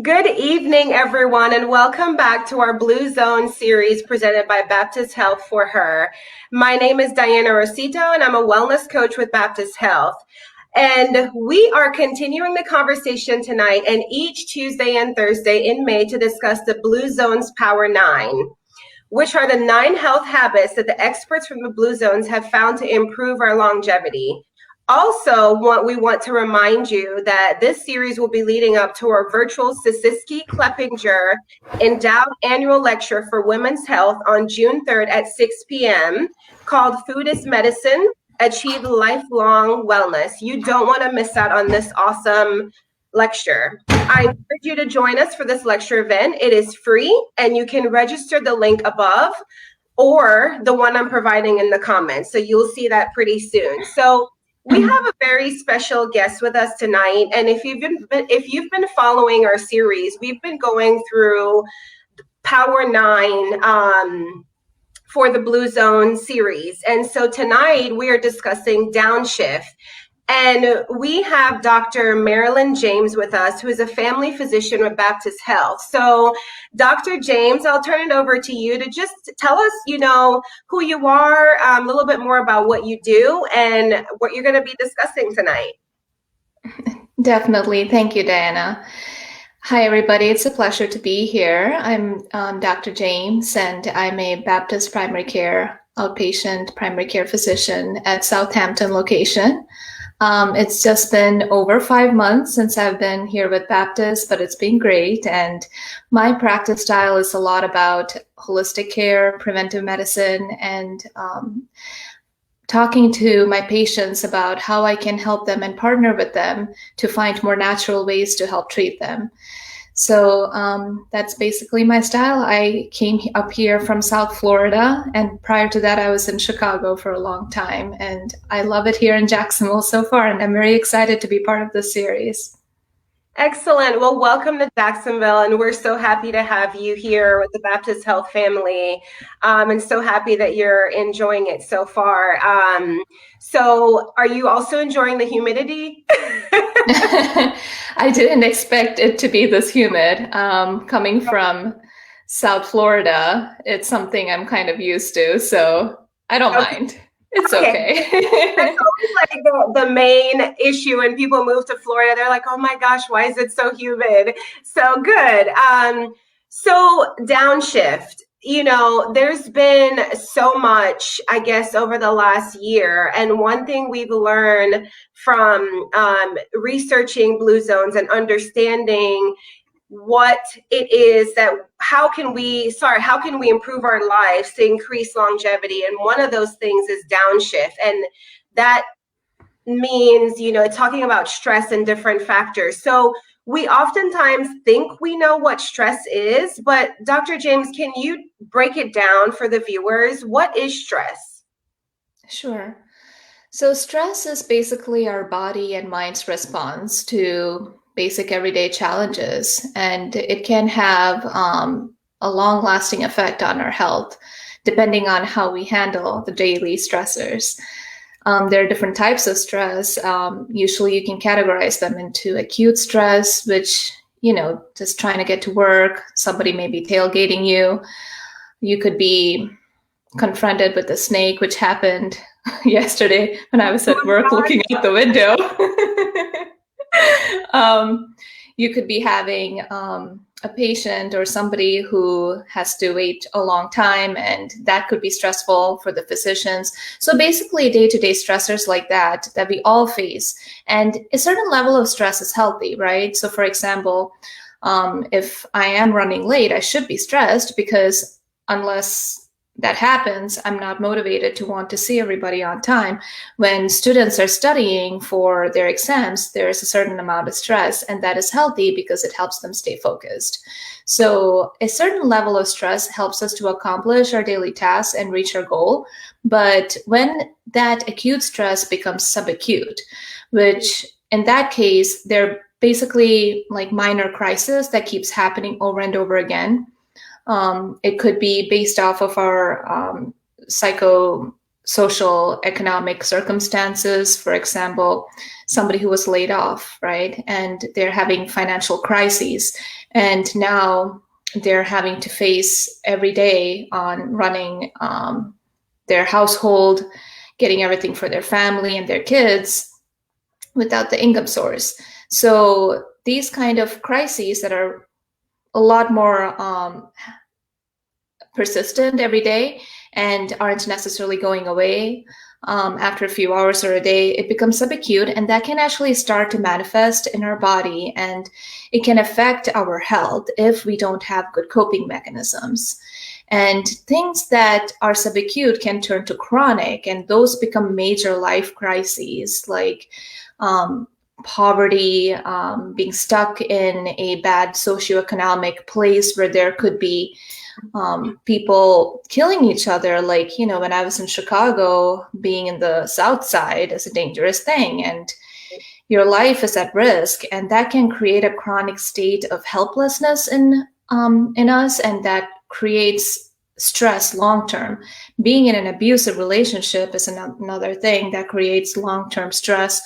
Good evening, everyone, and welcome back to our Blue Zone series presented by Baptist Health for Her. My name is Diana Rosito, and I'm a wellness coach with Baptist Health. And we are continuing the conversation tonight and each Tuesday and Thursday in May to discuss the Blue Zone's Power 9, which are the 9 health habits that the experts from the Blue Zones have found to improve our longevity. Also, we want to remind you that this series will be leading up to our virtual Sisiski Kleppinger Endowed Annual Lecture for Women's Health on June 3rd at 6 p.m. called Food is Medicine, Achieve Lifelong Wellness. You don't want to miss out on this awesome lecture. I encourage you to join us for this lecture event. It is free, and you can register the link above or the one I'm providing in the comments. So you'll see that pretty soon. So we have a very special guest with us tonight, and if you've been following our series, we've been going through Power 9 for the Blue Zone series, and so tonight we are discussing Downshift. And we have Dr. Marylin James with us, who is a family physician with Baptist Health. So, Dr. James, I'll turn it over to you to just tell us, who you are, a little bit more about what you do and what you're going to be discussing tonight. Definitely. Thank you, Diana. Hi, everybody. It's a pleasure to be here. I'm Dr. James, and I'm a Baptist primary care outpatient primary care physician at Southampton location. It's just been over 5 months since I've been here with Baptist, but it's been great. And my practice style is a lot about holistic care, preventive medicine, and talking to my patients about how I can help them and partner with them to find more natural ways to help treat them. So that's basically my style. I came up here from South Florida, and prior to that, I was in Chicago for a long time. And I love it here in Jacksonville so far, and I'm very excited to be part of this series. Excellent. Well, welcome to Jacksonville, and we're so happy to have you here with the Baptist Health family, and so happy that you're enjoying it so far. So are you also enjoying the humidity? I didn't expect it to be this humid. Coming from South Florida, it's something I'm kind of used to, so I don't mind. It's okay. That's always like the main issue when people move to Florida. They're like, oh my gosh, why is it so humid? So good. So Downshift, there's been so much, I guess, over the last year. And one thing we've learned from researching Blue Zones and understanding what it is that how can we improve our lives to increase longevity, and one of those things is Downshift, and that means talking about stress and different factors. So we oftentimes think we know what stress is, but Dr. James, can you break it down for the viewers? What is stress? Sure. So stress is basically our body and mind's response to basic everyday challenges, and it can have a long-lasting effect on our health, depending on how we handle the daily stressors. There are different types of stress. Usually you can categorize them into acute stress, which, just trying to get to work, somebody may be tailgating you. You could be confronted with a snake, which happened yesterday when I was at work looking out the window. You could be having a patient or somebody who has to wait a long time, and that could be stressful for the physicians. So basically day-to-day stressors like that we all face. And a certain level of stress is healthy, right? So for example, if I am running late, I should be stressed, because unless that happens, I'm not motivated to want to see everybody on time. When students are studying for their exams, there's a certain amount of stress, and that is healthy because it helps them stay focused. So a certain level of stress helps us to accomplish our daily tasks and reach our goal. But when that acute stress becomes subacute, which in that case, they're basically like minor crisis that keeps happening over and over again. It could be based off of our social economic circumstances. For example, somebody who was laid off, right? And they're having financial crises. And now they're having to face every day on running their household, getting everything for their family and their kids without the income source. So these kind of crises that are a lot more persistent every day and aren't necessarily going away after a few hours or a day, it becomes subacute, and that can actually start to manifest in our body, and it can affect our health if we don't have good coping mechanisms. And things that are subacute can turn to chronic, and those become major life crises like poverty, being stuck in a bad socioeconomic place where there could be people killing each other. Like, when I was in Chicago, being in the South Side is a dangerous thing, and your life is at risk, and that can create a chronic state of helplessness in us, and that creates stress long term. Being in an abusive relationship is another thing that creates long-term stress,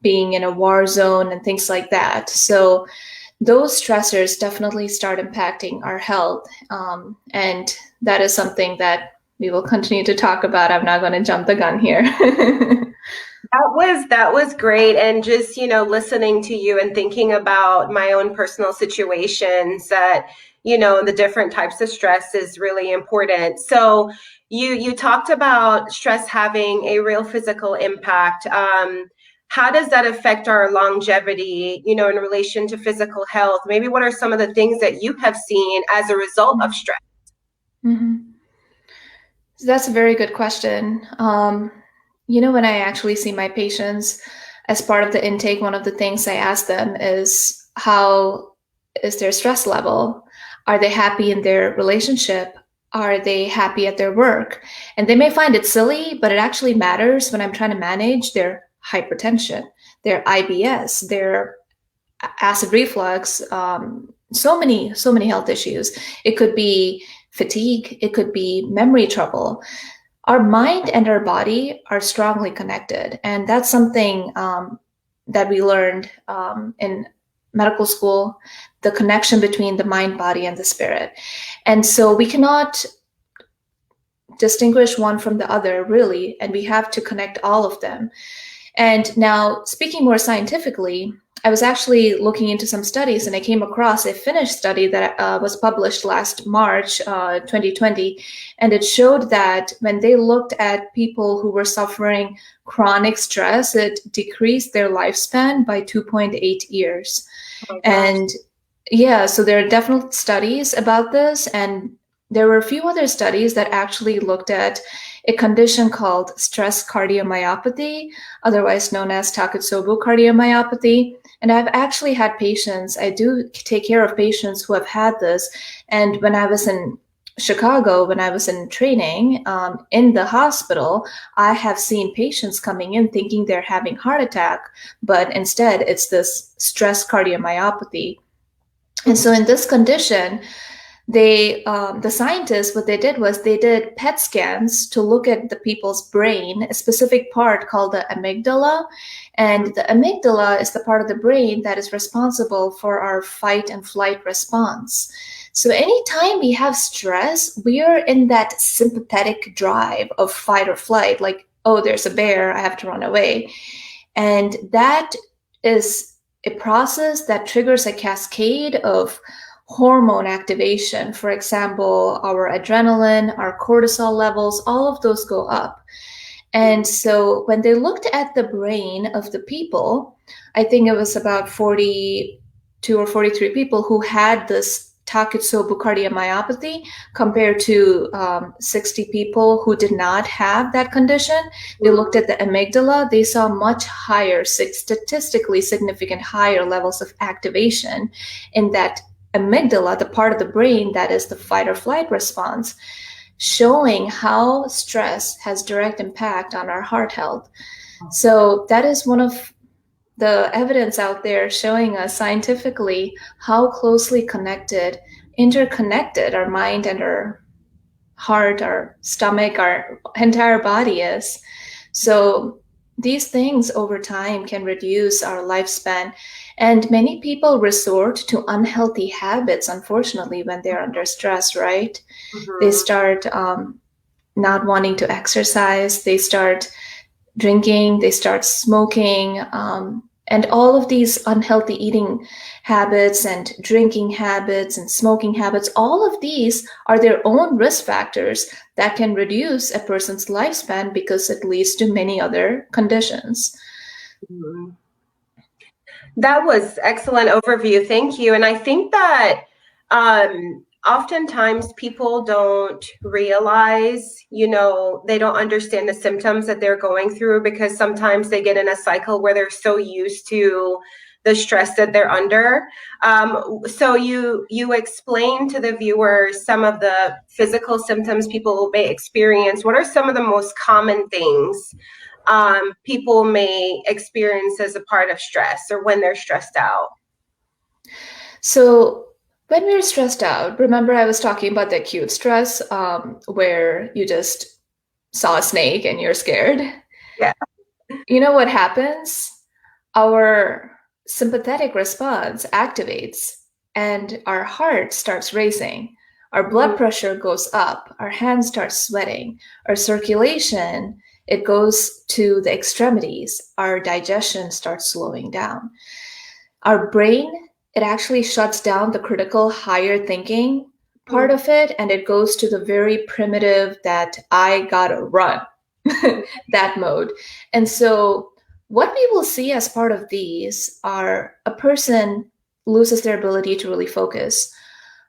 being in a war zone and things like that. So those stressors definitely start impacting our health. And that is something that we will continue to talk about. I'm not going to jump the gun here. That was great. And just, listening to you and thinking about my own personal situations, that, the different types of stress is really important. So you talked about stress having a real physical impact. How does that affect our longevity, in relation to physical health? Maybe what are some of the things that you have seen as a result of stress? Mm-hmm. So that's a very good question. When I actually see my patients, as part of the intake, one of the things I ask them is, how is their stress level? Are they happy in their relationship? Are they happy at their work? And they may find it silly, but it actually matters when I'm trying to manage their hypertension, their IBS, their acid reflux, so many health issues. It could be fatigue, it could be memory trouble. Our mind and our body are strongly connected, and that's something that we learned in medical school, the connection between the mind, body, and the spirit. And so we cannot distinguish one from the other, really, and we have to connect all of them. And now, speaking more scientifically, I was actually looking into some studies, and I came across a Finnish study that was published last March 2020, and it showed that when they looked at people who were suffering chronic stress, it decreased their lifespan by 2.8 years. Oh, and yeah, so there are definite studies about this, and there were a few other studies that actually looked at a condition called stress cardiomyopathy, otherwise known as Takotsubo cardiomyopathy. And I've actually had patients, I do take care of patients who have had this. And when I was in Chicago, when I was in training in the hospital, I have seen patients coming in thinking they're having heart attack, but instead it's this stress cardiomyopathy. And so in this condition, the scientists, what they did was they did PET scans to look at the people's brain, a specific part called the amygdala. And the amygdala is the part of the brain that is responsible for our fight and flight response. So anytime we have stress, we are in that sympathetic drive of fight or flight, like, oh, there's a bear, I have to run away. And that is a process that triggers a cascade of hormone activation. For example, our adrenaline, our cortisol levels, all of those go up. And so when they looked at the brain of the people, I think it was about 42 or 43 people who had this Takotsubo cardiomyopathy compared to 60 people who did not have that condition. They looked at the amygdala. They saw much higher, statistically significant higher levels of activation in that amygdala, the part of the brain that is the fight or flight response, showing how stress has direct impact on our heart health. So that is one of the evidence out there showing us scientifically how closely connected, interconnected our mind and our heart, our stomach, our entire body is. So these things over time can reduce our lifespan. And many people resort to unhealthy habits, unfortunately, when they're under stress, right? They Mhm. start not wanting to exercise, they start drinking, they start smoking, and all of these unhealthy eating habits and drinking habits and smoking habits, all of these are their own risk factors that can reduce a person's lifespan because it leads to many other conditions. Mhm. That was excellent overview. Thank you. And I think that oftentimes people don't realize, they don't understand the symptoms that they're going through because sometimes they get in a cycle where they're so used to the stress that they're under. So you explain to the viewers some of the physical symptoms people may experience. What are some of the most common things people may experience as a part of stress or when they're stressed out? So when we're stressed out, remember I was talking about the acute stress, where you just saw a snake and you're scared. Yeah. You know what happens? Our sympathetic response activates and our heart starts racing. Our blood Mhm. pressure goes up, our hands start sweating, our circulation, it goes to the extremities, our digestion starts slowing down. Our brain, it actually shuts down the critical higher thinking part Mhm. of it and it goes to the very primitive that I gotta run that mode. And so what we will see as part of these are a person loses their ability to really focus.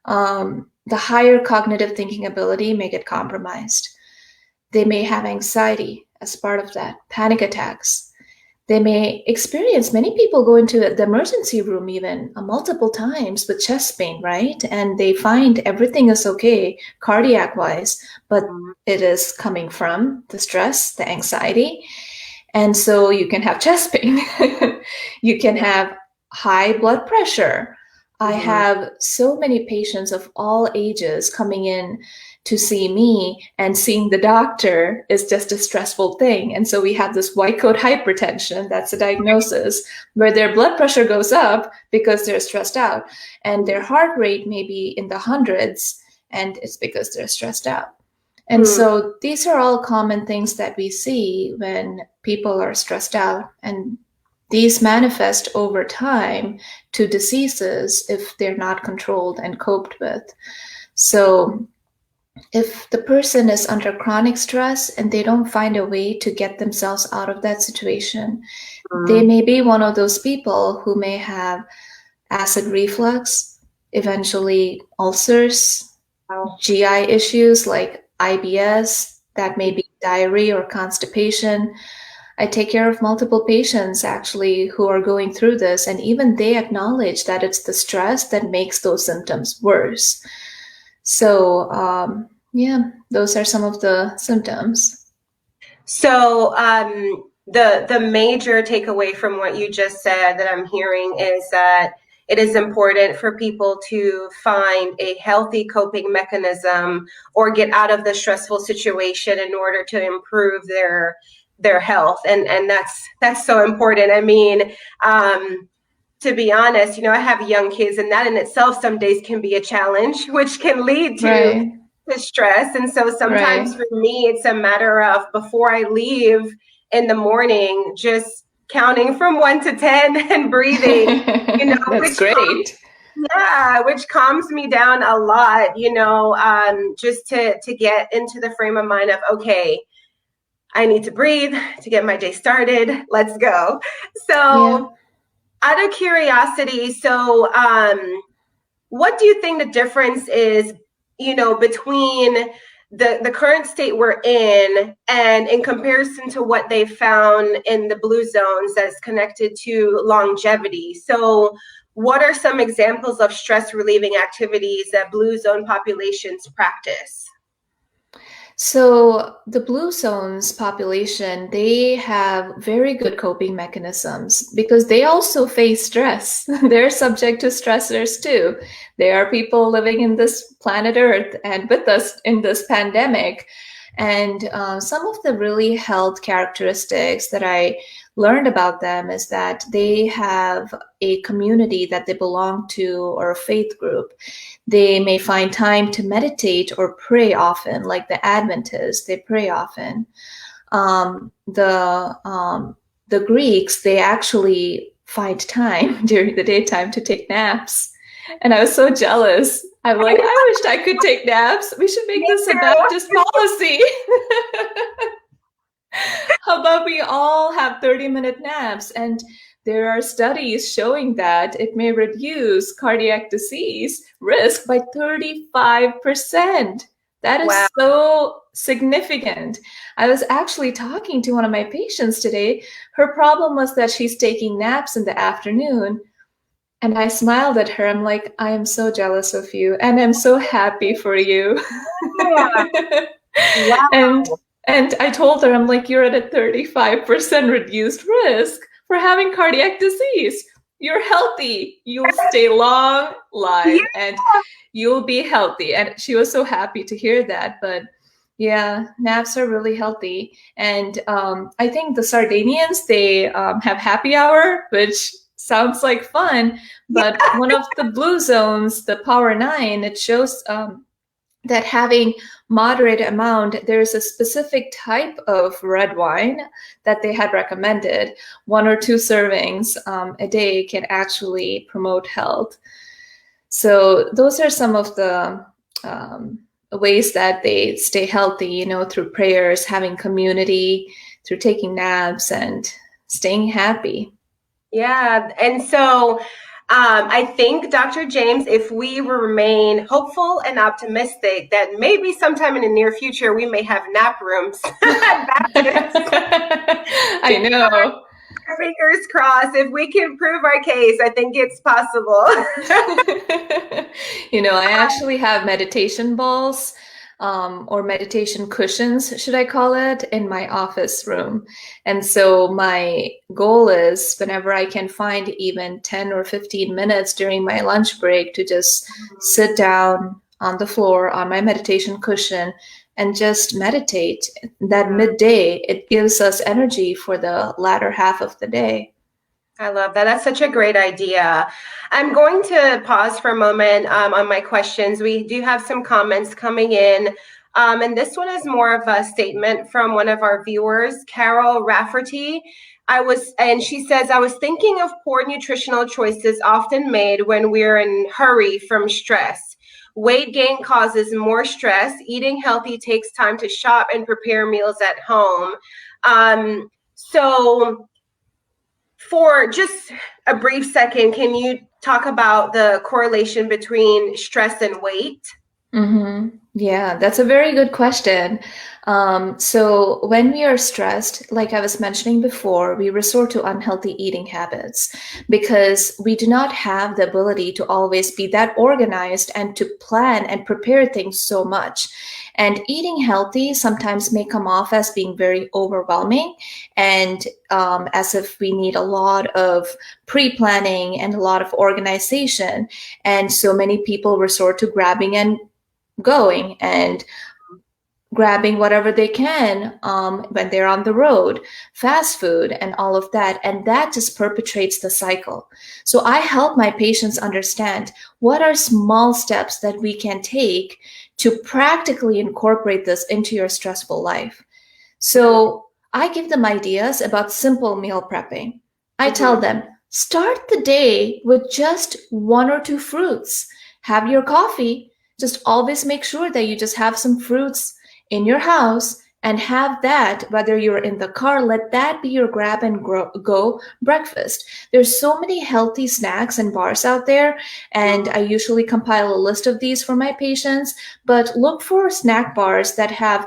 The higher cognitive thinking ability may get compromised. They may have anxiety as part of that, panic attacks. They may experience, many people go into the emergency room even multiple times with chest pain, right? And they find everything is okay cardiac wise, but Mhm. it is coming from the stress, the anxiety. And so you can have chest pain. You can Yeah. have high blood pressure. I Mhm. have so many patients of all ages coming in to see me, and seeing the doctor is just a stressful thing. And so we have this white coat hypertension, that's a diagnosis, where their blood pressure goes up because they're stressed out, and their heart rate may be in the hundreds, and it's because they're stressed out. And Mhm. so these are all common things that we see when people are stressed out. And these manifest over time to diseases if they're not controlled and coped with. So if the person is under chronic stress and they don't find a way to get themselves out of that situation, they Mhm. may be one of those people who may have acid reflux, eventually ulcers, Wow. GI issues like IBS, that may be diarrhea or constipation. I take care of multiple patients actually who are going through this, and even they acknowledge that it's the stress that makes those symptoms worse. So, yeah, those are some of the symptoms. So the major takeaway from what you just said that I'm hearing is that it is important for people to find a healthy coping mechanism or get out of the stressful situation in order to improve their health, and that's so important. I mean, to be honest, I have young kids, and that in itself some days can be a challenge, which can lead Right, to stress. And so sometimes right. for me, it's a matter of before I leave in the morning, just counting from 1 to 10 and breathing, That's which calms, great. yeah, which calms me down a lot, just to get into the frame of mind of, okay, I need to breathe to get my day started. Let's go. Yeah. So out of curiosity, so what do you think the difference is, between the current state we're in in comparison to what they found in the blue zones that's connected to longevity? So what are some examples of stress relieving activities that blue zone populations practice? So the blue zones population, they have very good coping mechanisms because they also face stress. They're subject to stressors too. They are people living in this planet Earth and with us in this pandemic. And some of the really health characteristics that I learned about them is that they have a community that they belong to or a faith group. They may find time to meditate or pray often, like the Adventists, they pray often. The Greeks, they actually find time during the daytime to take naps. And I was so jealous. I'm like, I wished I could take naps. We should make this a Baptist policy. How about we all have 30-minute naps? And there are studies showing that it may reduce cardiac disease risk by 35%. That is Wow. so significant. I was actually talking to one of my patients today. Her problem was that she's taking naps in the afternoon. And I smiled at her. I'm like, I am so jealous of you. And I'm so happy for you. Yeah. Wow. and and I told her, I'm like, you're at a 35% reduced risk for having cardiac disease. You're healthy. You'll stay long live and you'll be healthy. And she was so happy to hear that. But yeah, naps are really healthy. And I think the Sardinians, they have happy hour, which sounds like fun. But one of the blue zones, the Power 9, it shows that having moderate amount, there's a specific type of red wine that they had recommended. 1 or 2 servings a day can actually promote health. So those are some of the ways that they stay healthy, through prayers, having community, through taking naps, and staying happy. Yeah. And so I think, Dr. James, if we remain hopeful and optimistic that maybe sometime in the near future we may have nap rooms. I know. Fingers crossed. If we can prove our case, I think it's possible. I actually have meditation balls or meditation cushions, should I call it, in my office room. And so my goal is whenever I can find even 10 or 15 minutes during my lunch break to just sit down on the floor on my meditation cushion and just meditate. That midday, it gives us energy for the latter half of the day. I love that. That's such a great idea. I'm going to pause for a moment on my questions. We do have some comments coming in. And this one is more of a statement from one of our viewers, Carol Rafferty. She says, I was thinking of poor nutritional choices often made when we're in hurry from stress. Weight gain causes more stress. Eating healthy takes time to shop and prepare meals at home. So for just a brief second, can you talk about the correlation between stress and weight? Mm-hmm. Yeah, that's a very good question. So when we are stressed, like I was mentioning before, we resort to unhealthy eating habits because we do not have the ability to always be that organized and to plan and prepare things so much. And eating healthy sometimes may come off as being very overwhelming and as if we need a lot of pre-planning and a lot of organization. And so many people resort to grabbing and going and grabbing whatever they can when they're on the road, fast food and all of that. And that just perpetuates the cycle. So I help my patients understand what are small steps that we can take to practically incorporate this into your stressful life. So I give them ideas about simple meal prepping. I tell them, start the day with just 1 or 2 fruits. Have your coffee. Just always make sure that you just have some fruits in your house and have that, whether you're in the car, let that be your grab and go breakfast. There's so many healthy snacks and bars out there, and I usually compile a list of these for my patients, but look for snack bars that have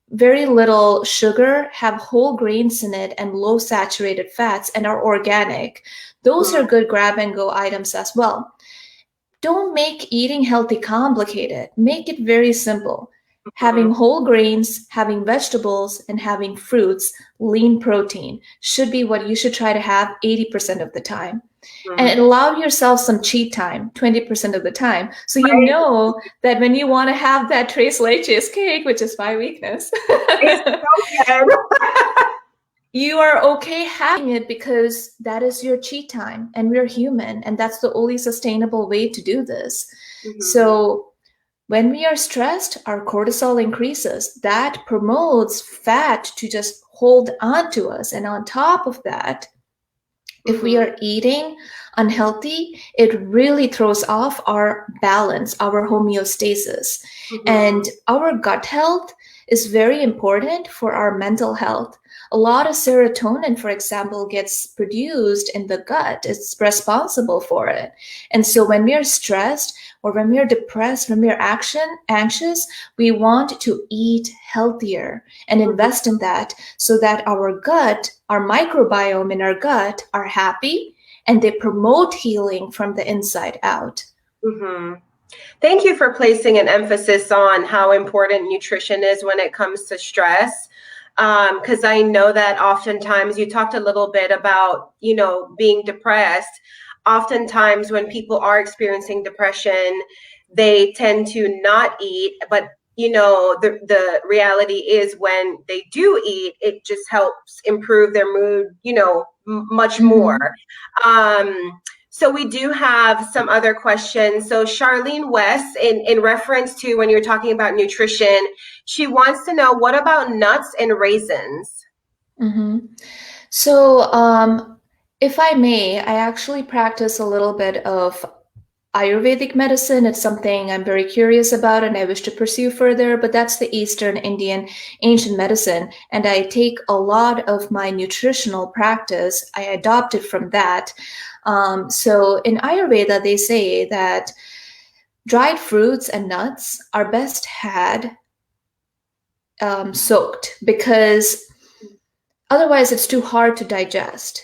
very little sugar, have whole grains in it, and low saturated fats, and are organic. Those are good grab and go items as well. Don't make eating healthy complicated. Make it very simple. Having whole grains, having vegetables, and having fruits, lean protein should be what you should try to have 80% of the time. And allow yourself some cheat time 20% of the time. So you Right. know that when you want to have that tres leches cake, which is my weakness, It's so good. you are okay having it because that is your cheat time and we're human and that's the only sustainable way to do this. So when we are stressed, our cortisol increases. That promotes fat to just hold on to us. And on top of that, if we are eating unhealthy, it really throws off our balance, our homeostasis. And our gut health is very important for our mental health. A lot of serotonin, for example, gets produced in the gut. It's responsible for it. And so when we are stressed or when we are depressed, when we are anxious, we want to eat healthier and invest in that so that our gut, our microbiome in our gut are happy and they promote healing from the inside out. Thank you for placing an emphasis on how important nutrition is when it comes to stress. Because I know that oftentimes you talked a little bit about, being depressed. Oftentimes when people are experiencing depression, they tend to not eat, but the reality is when they do eat, it just helps improve their mood, much more. So we do have some other questions. So Charlene West, in reference to when you're talking about nutrition, she wants to know, what about nuts and raisins? So if I may, I actually practice a little bit of Ayurvedic medicine. It's something I'm very curious about and I wish to pursue further, but that's the Eastern Indian ancient medicine. And I take a lot of my nutritional practice, I adopted from that. So in Ayurveda, they say that dried fruits and nuts are best had soaked because otherwise it's too hard to digest.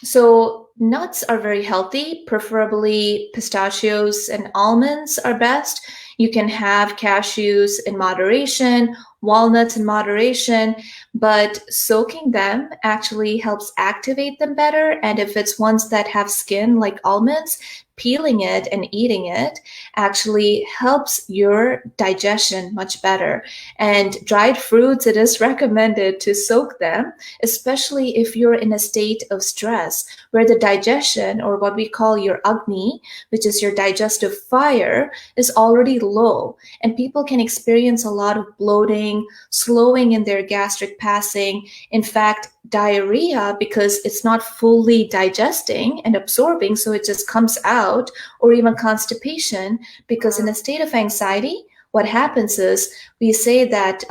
So nuts are very healthy, preferably pistachios and almonds are best. You can have cashews in moderation, walnuts in moderation, but soaking them actually helps activate them better. And if it's ones that have skin like almonds, peeling it and eating it actually helps your digestion much better. And dried fruits, it is recommended to soak them, especially if you're in a state of stress where the digestion, or what we call your Agni, which is your digestive fire, is already low. And people can experience a lot of bloating, slowing in their gastric passing, in fact, diarrhea, because it's not fully digesting and absorbing, so it just comes out, or even constipation, because in a state of anxiety, what happens is we say that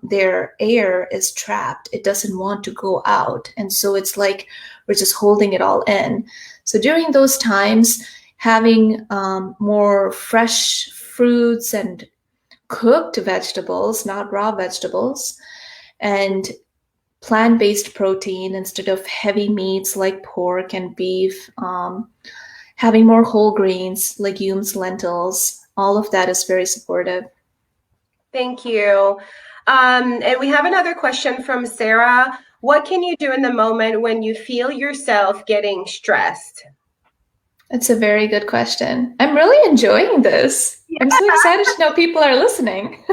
their air is trapped. It doesn't want to go out. And so it's like we're just holding it all in. So during those times, having more fresh fruits and cooked vegetables, not raw vegetables, and plant-based protein instead of heavy meats like pork and beef, having more whole grains, legumes, lentils, all of that is very supportive. Thank you. And we have another question from Sarah. What can you do in the moment when you feel yourself getting stressed? That's a very good question. I'm really enjoying this. I'm so excited to know people are listening.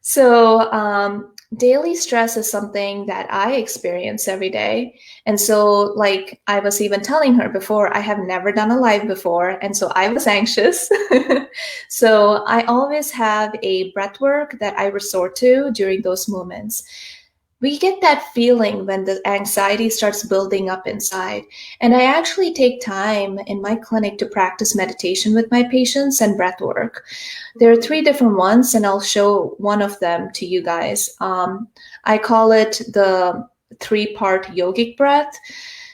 So, daily stress is something that I experience every day. And so, like I was even telling her before, I have never done a live before. And so I was anxious. So I always have a breath work that I resort to during those moments. We get that feeling when the anxiety starts building up inside. And I actually take time in my clinic to practice meditation with my patients and breath work. There are 3 different ones, and I'll show one of them to you guys. I call it the 3-part yogic breath.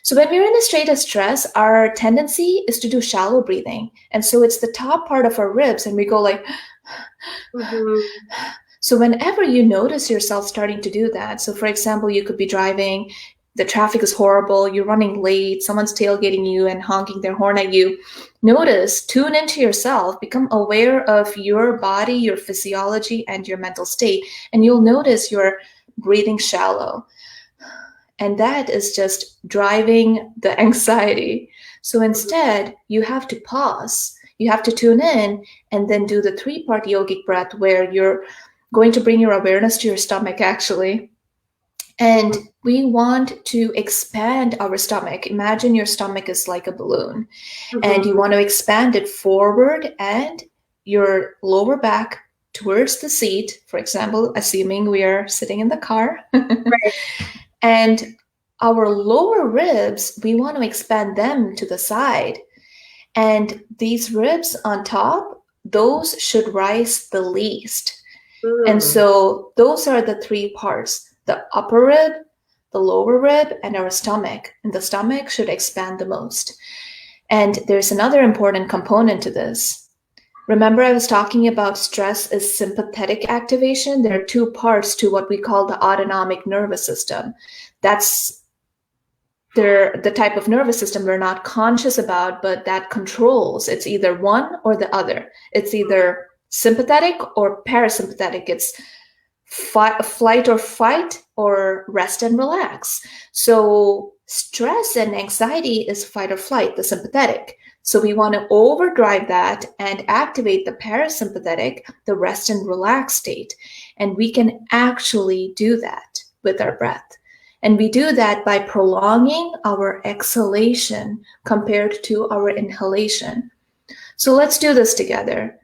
So when we're in a state of stress, our tendency is to do shallow breathing. And so it's the top part of our ribs, and we go like, So whenever you notice yourself starting to do that, so for example, you could be driving the traffic is horrible, you're running late, someone's tailgating you and honking their horn at you, notice, tune into yourself, become aware of your body, your physiology, and your mental state, and you'll notice you're breathing shallow. And that is just driving the anxiety. So instead, you have to pause. You have to tune in and then do the 3-part yogic breath where you're going to bring your awareness to your stomach, actually. And we want to expand our stomach. Imagine your stomach is like a balloon, and you want to expand it forward and your lower back towards the seat, for example, assuming we are sitting in the car. Right. And our lower ribs, we want to expand them to the side. And these ribs on top, those should rise the least. And so those are the 3 parts, the upper rib, the lower rib, and our stomach. And the stomach should expand the most. And there's another important component to this. Remember, I was talking about stress is sympathetic activation. There are 2 parts to what we call the autonomic nervous system. That's the type of nervous system we're not conscious about, but that controls. It's either one or the other. It's either sympathetic or parasympathetic. It's flight or fight or rest and relax. So stress and anxiety is fight or flight, the sympathetic. So we want to overdrive that and activate the parasympathetic, the rest and relax state. And we can actually do that with our breath. And we do that by prolonging our exhalation compared to our inhalation. So let's do this together.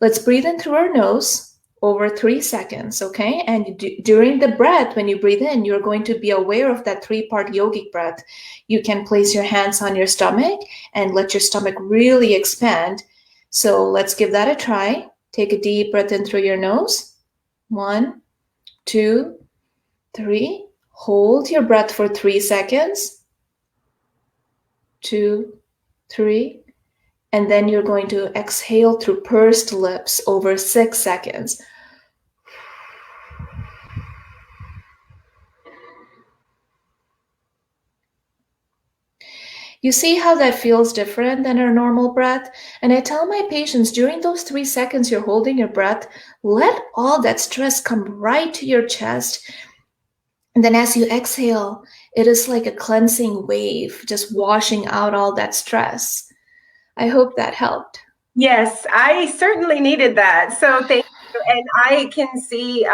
Let's breathe in through our nose over 3 seconds, okay? And during the breath, when you breathe in, you're going to be aware of that 3-part yogic breath. You can place your hands on your stomach and let your stomach really expand. So let's give that a try. Take a deep breath in through your nose. 1, 2, 3. Hold your breath for 3 seconds. 2, 3. And then you're going to exhale through pursed lips over 6 seconds. You see how that feels different than our normal breath? And I tell my patients during those 3 seconds you're holding your breath, let all that stress come right to your chest. And then as you exhale, it is like a cleansing wave, just washing out all that stress. I hope that helped. Yes, I certainly needed that. So thank you. And I can see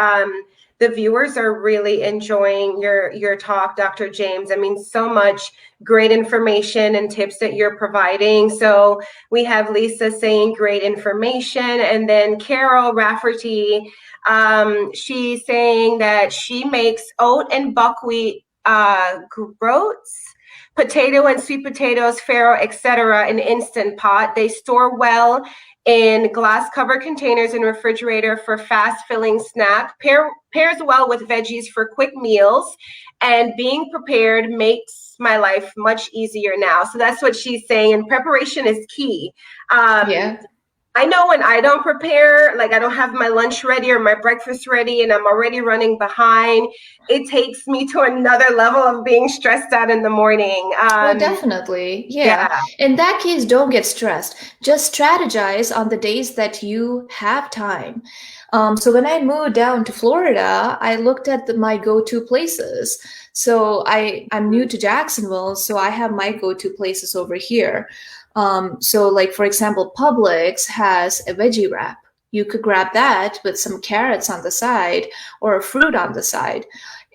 the viewers are really enjoying your talk, Dr. James. I mean, so much great information and tips that you're providing. So we have Lisa saying great information, and then Carol Rafferty, she's saying that she makes oat and buckwheat groats, potato and sweet potatoes, farro, etc. in Instant Pot. They store well in glass covered containers in refrigerator for fast filling snack. Pairs well with veggies for quick meals, and being prepared makes my life much easier now. So that's what she's saying, and preparation is key. Yeah. I know when I don't prepare, like I don't have my lunch ready or my breakfast ready and I'm already running behind, it takes me to another level of being stressed out in the morning. Well, definitely. Yeah. In that case, don't get stressed. Just strategize on the days that you have time. So when I moved down to Florida, I looked at my go-to places. So I'm new to Jacksonville, so I have my go-to places over here. So like, for example, Publix has a veggie wrap. You could grab that with some carrots on the side or a fruit on the side.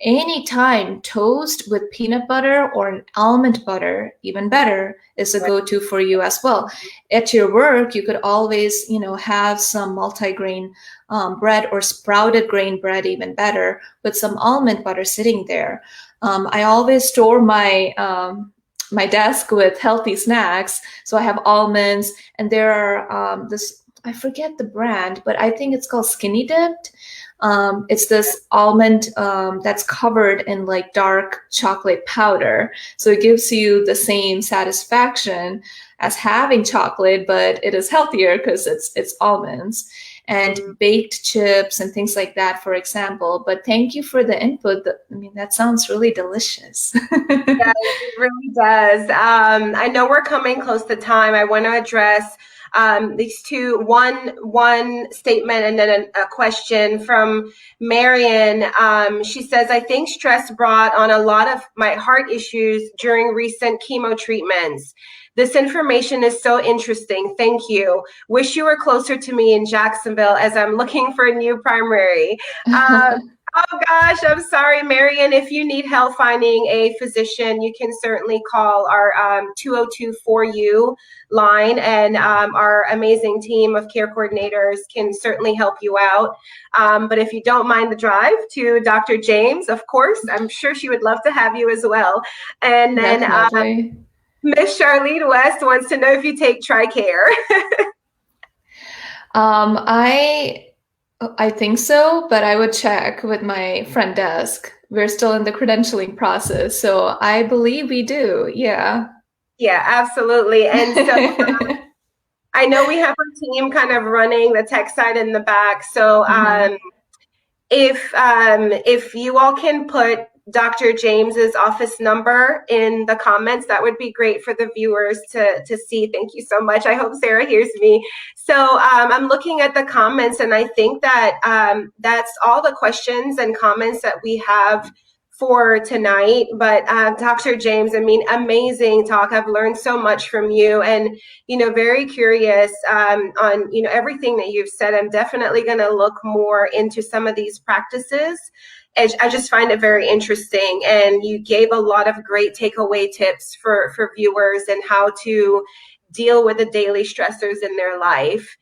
Anytime toast with peanut butter or an almond butter, even better, is a go-to for you as well. At your work, you could always, have some multigrain bread or sprouted grain bread, even better, with some almond butter sitting there. I always store my desk with healthy snacks. So I have almonds, and there are I forget the brand, but I think it's called Skinny Dipped. It's this almond that's covered in like dark chocolate powder. So it gives you the same satisfaction as having chocolate, but it is healthier because it's almonds. and baked chips and things like that, for example. But thank you for the input. I mean, that sounds really delicious. Yes, it really does. I know we're coming close to time. I want to address these two, one statement and then a question from Marion. She says, I think stress brought on a lot of my heart issues during recent chemo treatments. This information is so interesting. Thank you. Wish you were closer to me in Jacksonville as I'm looking for a new primary. Oh gosh, I'm sorry, Marion. If you need help finding a physician, you can certainly call our 202-4U line, and our amazing team of care coordinators can certainly help you out. But if you don't mind the drive to Dr. James, of course, I'm sure she would love to have you as well. And then Miss Charlene West wants to know if you take TRICARE. I think so, but I would check with my front desk. We're still in the credentialing process, so I believe we do. Yeah. Yeah, absolutely. And so I know we have our team kind of running the tech side in the back. So if you all can put Dr. James's office number in the comments, that would be great for the viewers to see. Thank you so much. I hope Sarah hears me. So I'm looking at the comments, and I think that that's all the questions and comments that we have for tonight. But Dr. James, I mean, amazing talk. I've learned so much from you, and very curious on everything that you've said. I'm definitely going to look more into some of these practices. I just find it very interesting, and you gave a lot of great takeaway tips for viewers and how to deal with the daily stressors in their life.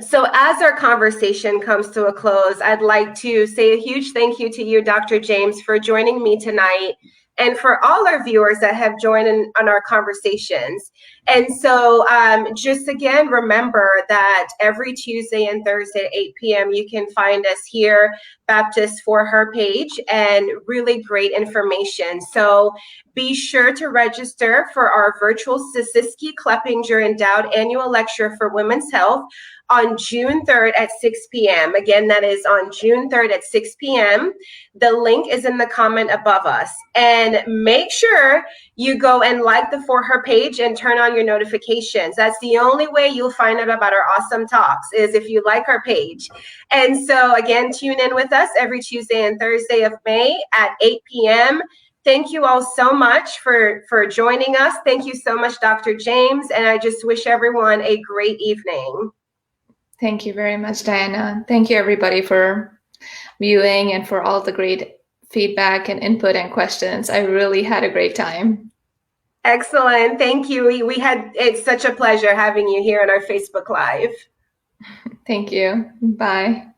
So as our conversation comes to a close, I'd like to say a huge thank you to you, Dr. James, for joining me tonight, and for all our viewers that have joined on our conversations. And so just again, remember that every Tuesday and Thursday at 8 p.m., you can find us here, Baptist for Her page, and really great information. So be sure to register for our virtual Siski Kleppinger Endowed Annual Lecture for Women's Health on June 3rd at 6 p.m. Again, that is on June 3rd at 6 p.m. The link is in the comment above us. And make sure you go and like the For Her page and turn on your notifications. That's the only way you'll find out about our awesome talks, is if you like our page. And so again, tune in with us every Tuesday and Thursday of May at 8 p.m. Thank you all so much for joining us. Thank you so much, Dr. James. And I just wish everyone a great evening. Thank you very much, Diana. Thank you, everybody, for viewing and for all the great feedback and input and questions. I really had a great time. Excellent. Thank you. It's such a pleasure having you here on our Facebook Live. Thank you. Bye.